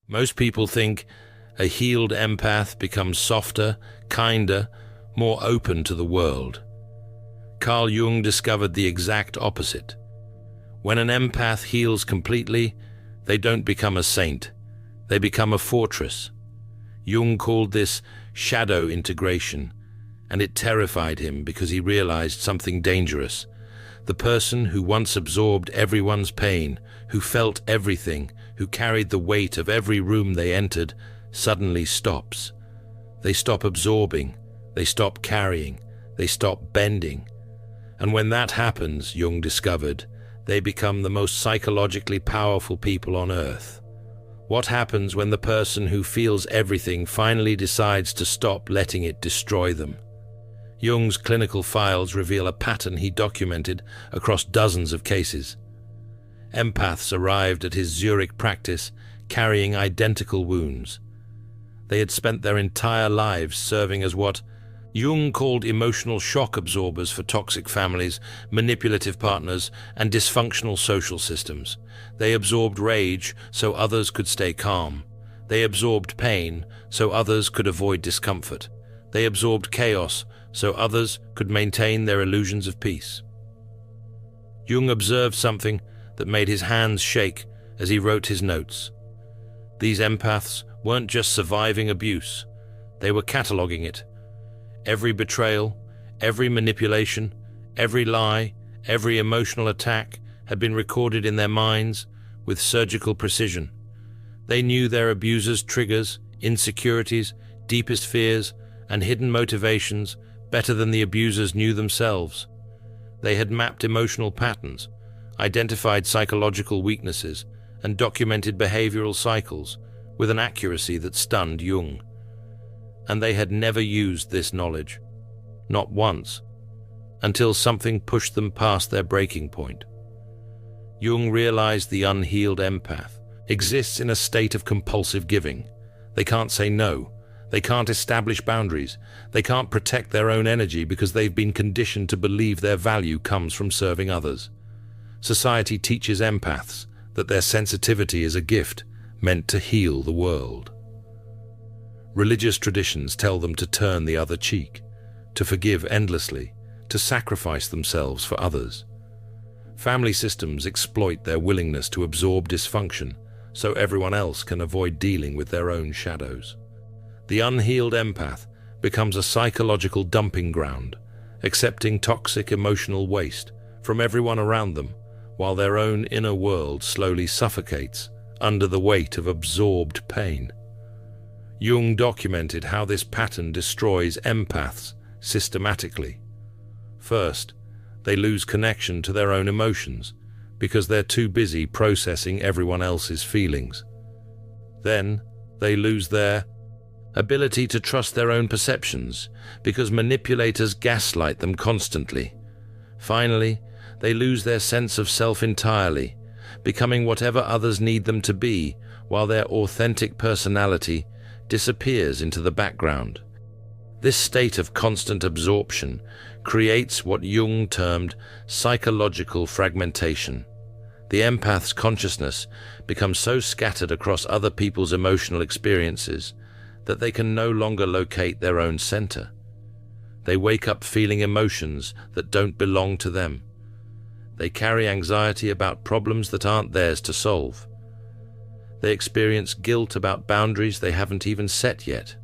Most people think a healed empath becomes softer, kinder, more open to the world. Carl Jung discovered the exact opposite. When an empath heals completely, they don't become a saint. They become a fortress. Jung called this shadow integration, and it terrified him because he realized something dangerous. The person who once absorbed everyone's pain, who felt everything, who carried the weight of every room they entered, suddenly stops. They stop absorbing, they stop carrying, they stop bending. And when that happens, Jung discovered, they become the most psychologically powerful people on earth. What happens when the person who feels everything finally decides to stop letting it destroy them? Jung's clinical files reveal a pattern he documented across dozens of cases. Empaths arrived at his Zurich practice carrying identical wounds. They had spent their entire lives serving as what Jung called emotional shock absorbers for toxic families, manipulative partners, and dysfunctional social systems. They absorbed rage so others could stay calm. They absorbed pain so others could avoid discomfort. They absorbed chaos so others could maintain their illusions of peace. Jung observed something that made his hands shake as he wrote his notes. These empaths weren't just surviving abuse, they were cataloging it. Every betrayal, every manipulation, every lie, every emotional attack had been recorded in their minds with surgical precision. They knew their abusers' triggers, insecurities, deepest fears, and hidden motivations better than the abusers knew themselves. They had mapped emotional patterns, identified psychological weaknesses, and documented behavioral cycles with an accuracy that stunned Jung. And they had never used this knowledge, not once, until something pushed them past their breaking point. Jung realized the unhealed empath exists in a state of compulsive giving. They can't say no. They can't establish boundaries. They can't protect their own energy because they've been conditioned to believe their value comes from serving others. Society teaches empaths that their sensitivity is a gift meant to heal the world. Religious traditions tell them to turn the other cheek, to forgive endlessly, to sacrifice themselves for others. Family systems exploit their willingness to absorb dysfunction so everyone else can avoid dealing with their own shadows. The unhealed empath becomes a psychological dumping ground, accepting toxic emotional waste from everyone around them, while their own inner world slowly suffocates under the weight of absorbed pain. Jung documented how this pattern destroys empaths systematically. First, they lose connection to their own emotions because they're too busy processing everyone else's feelings. Then, they lose their ability to trust their own perceptions because manipulators gaslight them constantly. Finally, they lose their sense of self entirely, becoming whatever others need them to be, while their authentic personality disappears into the background. This state of constant absorption creates what Jung termed psychological fragmentation. The empath's consciousness becomes so scattered across other people's emotional experiences that they can no longer locate their own center. They wake up feeling emotions that don't belong to them. They carry anxiety about problems that aren't theirs to solve. They experience guilt about boundaries they haven't even set yet.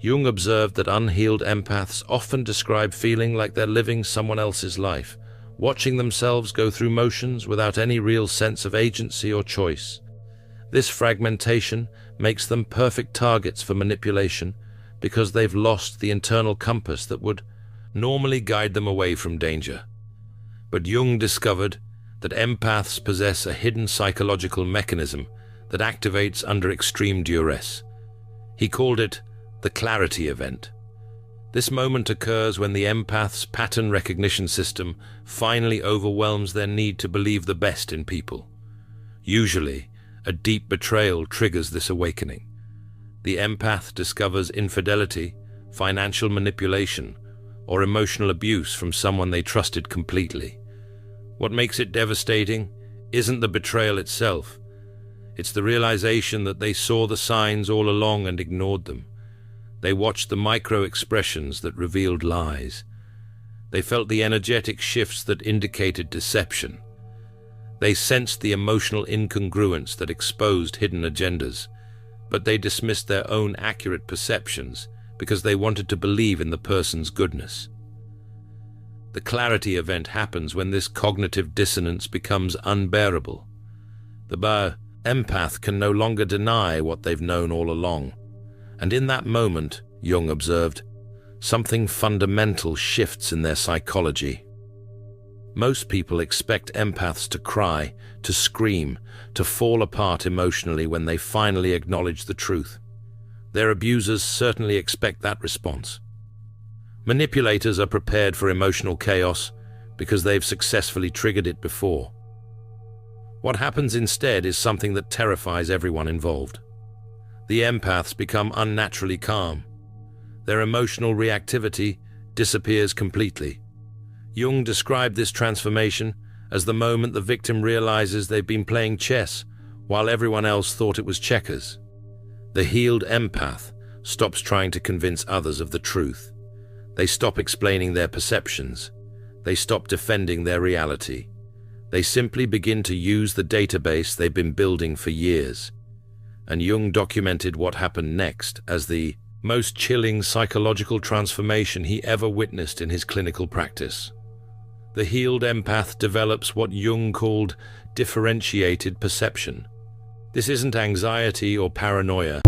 Jung observed that unhealed empaths often describe feeling like they're living someone else's life, watching themselves go through motions without any real sense of agency or choice. This fragmentation makes them perfect targets for manipulation because they've lost the internal compass that would normally guide them away from danger. But Jung discovered that empaths possess a hidden psychological mechanism that activates under extreme duress. He called it the clarity event. This moment occurs when the empath's pattern recognition system finally overwhelms their need to believe the best in people. Usually, a deep betrayal triggers this awakening. The empath discovers infidelity, financial manipulation, or emotional abuse from someone they trusted completely. What makes it devastating isn't the betrayal itself. It's the realization that they saw the signs all along and ignored them. They watched the micro-expressions that revealed lies. They felt the energetic shifts that indicated deception. They sensed the emotional incongruence that exposed hidden agendas, but they dismissed their own accurate perceptions because they wanted to believe in the person's goodness. The clarity event happens when this cognitive dissonance becomes unbearable. The empath can no longer deny what they've known all along. And in that moment, Jung observed, something fundamental shifts in their psychology. Most people expect empaths to cry, to scream, to fall apart emotionally when they finally acknowledge the truth. Their abusers certainly expect that response. Manipulators are prepared for emotional chaos because they've successfully triggered it before. What happens instead is something that terrifies everyone involved. The empaths become unnaturally calm. Their emotional reactivity disappears completely. Jung described this transformation as the moment the victim realizes they've been playing chess while everyone else thought it was checkers. The healed empath stops trying to convince others of the truth. They stop explaining their perceptions. They stop defending their reality. They simply begin to use the database they've been building for years. And Jung documented what happened next as the most chilling psychological transformation he ever witnessed in his clinical practice. The healed empath develops what Jung called differentiated perception. This isn't anxiety or paranoia.